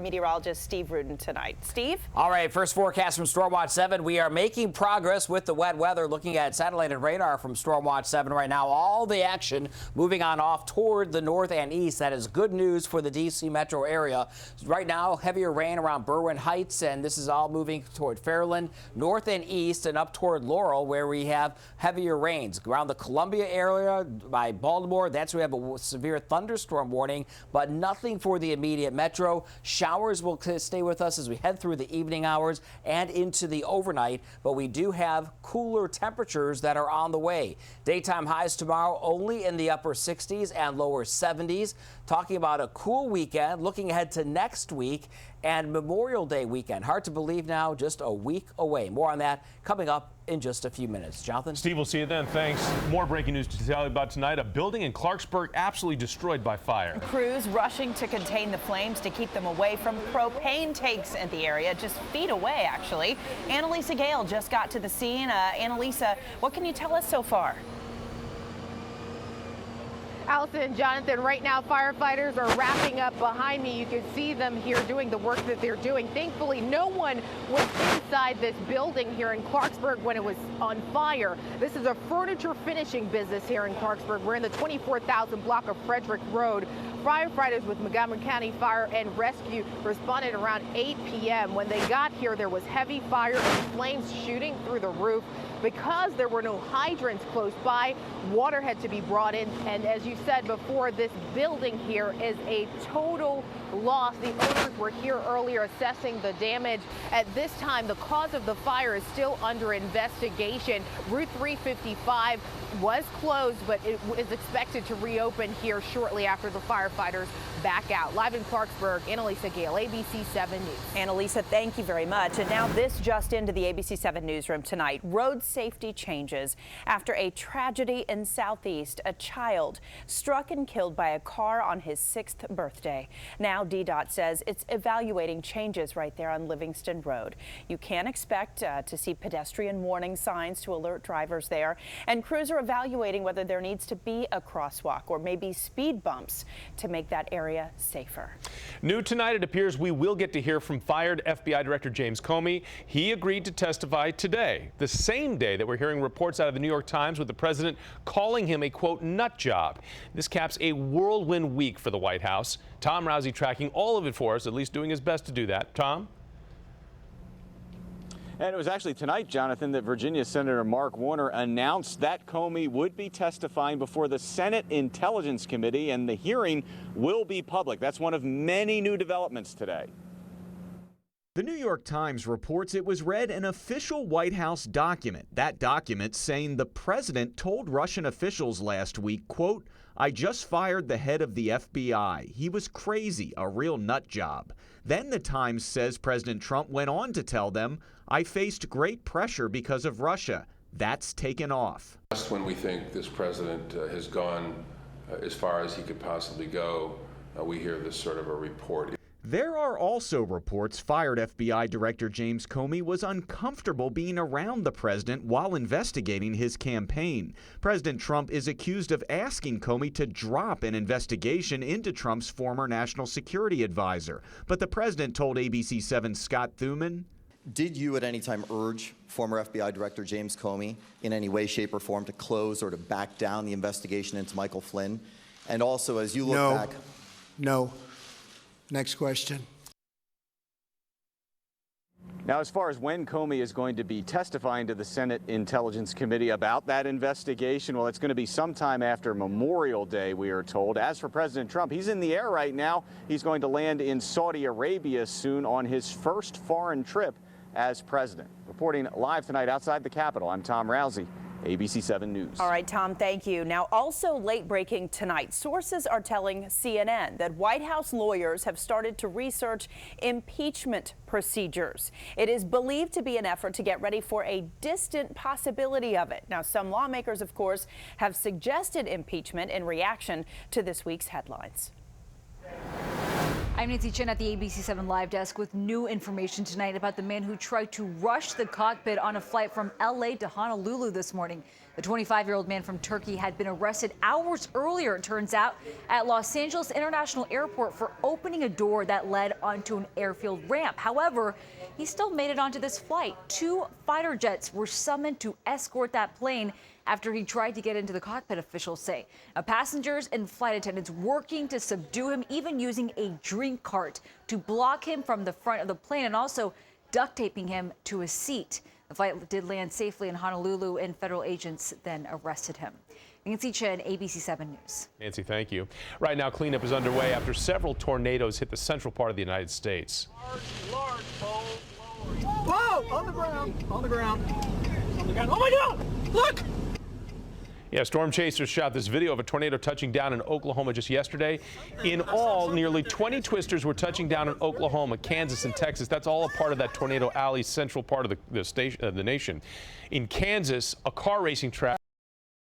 Meteorologist Steve Rudin tonight. Steve? All right, first forecast from Stormwatch 7. We are making progress with the wet weather. Looking at satellite and radar from Stormwatch 7 right now. All the action moving on off toward the north and east. That is good news for the D.C. metro area. Right now, heavier rain around Berwyn Heights, and this is all moving toward Fairland, north and east, and up toward Laurel, where we have heavier rains. Around the Columbia area by Baltimore, that's where we have a severe thunderstorm warning, but nothing for the immediate metro. Showers will stay with us as we head through the evening hours and into the overnight, but we do have cooler temperatures that are on the way. Daytime highs tomorrow only in the upper 60s and lower 70s. Talking about a cool weekend, looking ahead to next week and Memorial Day weekend. Hard to believe now, just a week away. More on that coming up in just a few minutes. Jonathan? Steve, we'll see you then. Thanks. More breaking news to tell you about tonight. A building in Clarksburg absolutely destroyed by fire. Crews rushing to contain the flames to keep them away from propane tanks in the area, just feet away, actually. Annalisa Gale just got to the scene. Annalisa, what can you tell us so far? Allison and Jonathan, right now firefighters are wrapping up behind me. You can see them here doing the work that they're doing. Thankfully, no one was inside this building here in Clarksburg when it was on fire. This is a furniture finishing business here in Clarksburg. We're in the 24,000 block of Frederick Road. Firefighters with Montgomery County Fire and Rescue responded around 8 p.m. When they got here, there was heavy fire and flames shooting through the roof. Because there were no hydrants close by, water had to be brought in. And as you said before, this building here is a total loss. The owners were here earlier assessing the damage. At this time, the cause of the fire is still under investigation. Route 355 was closed, but it is expected to reopen here shortly after the firefighters back out. Live in Clarksburg, Annalisa Gale, ABC 7 News. Annalisa, thank you very much. And now this just into the ABC 7 newsroom tonight. Road safety changes after a tragedy in Southeast. A child struck and killed by a car on his 6th birthday. Now DDOT says it's evaluating changes right there on Livingston Road. You can expect to see pedestrian warning signs to alert drivers there, and crews are evaluating whether there needs to be a crosswalk or maybe speed bumps to make that area safer. New tonight, it appears we will get to hear from fired FBI Director James Comey. He agreed to testify today, the same day that we're hearing reports out of the New York Times with the president calling him a, quote, nut job. This caps a whirlwind week for the White House. Tom Rousey tracking all of it for us, at least doing his best to do that. Tom? And it was actually tonight, Jonathan, that Virginia Senator Mark Warner announced that Comey would be testifying before the Senate Intelligence Committee, and the hearing will be public. That's one of many new developments today. The New York Times reports it was read an official White House document. That document saying the president told Russian officials last week, quote, "I just fired the head of the FBI. He was crazy, a real nut job." Then the Times says President Trump went on to tell them, "I faced great pressure because of Russia. That's taken off." Just when we think this president has gone as far as he could possibly go, we hear this sort of a report. There are also reports fired FBI Director James Comey was uncomfortable being around the president while investigating his campaign. President Trump is accused of asking Comey to drop an investigation into Trump's former national security advisor. But the president told ABC 7's Scott Thuman, "Did you at any time urge former FBI Director James Comey in any way, shape, or form to close or to back down the investigation into Michael Flynn? And also, as you look back..." No. Next question. Now, as far as when Comey is going to be testifying to the Senate Intelligence Committee about that investigation, well, it's going to be sometime after Memorial Day, we are told. As for President Trump, he's in the air right now. He's going to land in Saudi Arabia soon on his first foreign trip as president. Reporting live tonight outside the Capitol, I'm Tom Rousey, ABC 7 News. All right, Tom, thank you. Now, also late breaking tonight, sources are telling CNN that White House lawyers have started to research impeachment procedures. It is believed to be an effort to get ready for a distant possibility of it. Now, some lawmakers, of course, have suggested impeachment in reaction to this week's headlines. I'm Nancy Chen at the ABC 7 Live Desk with new information tonight about the man who tried to rush the cockpit on a flight from L.A. to Honolulu this morning. The 25-year-old man from Turkey had been arrested hours earlier, it turns out, at Los Angeles International Airport for opening a door that led onto an airfield ramp. However, he still made it onto this flight. 2 fighter jets were summoned to escort that plane after he tried to get into the cockpit, officials say. Now, passengers and flight attendants working to subdue him, even using a drink cart to block him from the front of the plane and also duct taping him to a seat. The flight did land safely in Honolulu, and federal agents then arrested him. Nancy Chen, ABC 7 News. Nancy, thank you. Right now, cleanup is underway after several tornadoes hit the central part of the United States. Large pole. Whoa! On the ground. On the ground. On the ground. Oh my God! Look! Yeah, storm chasers shot this video of a tornado touching down in Oklahoma just yesterday. In all, nearly 20 twisters were touching down in Oklahoma, Kansas, and Texas. That's all a part of that Tornado Alley central part of the nation. In Kansas, a car racing track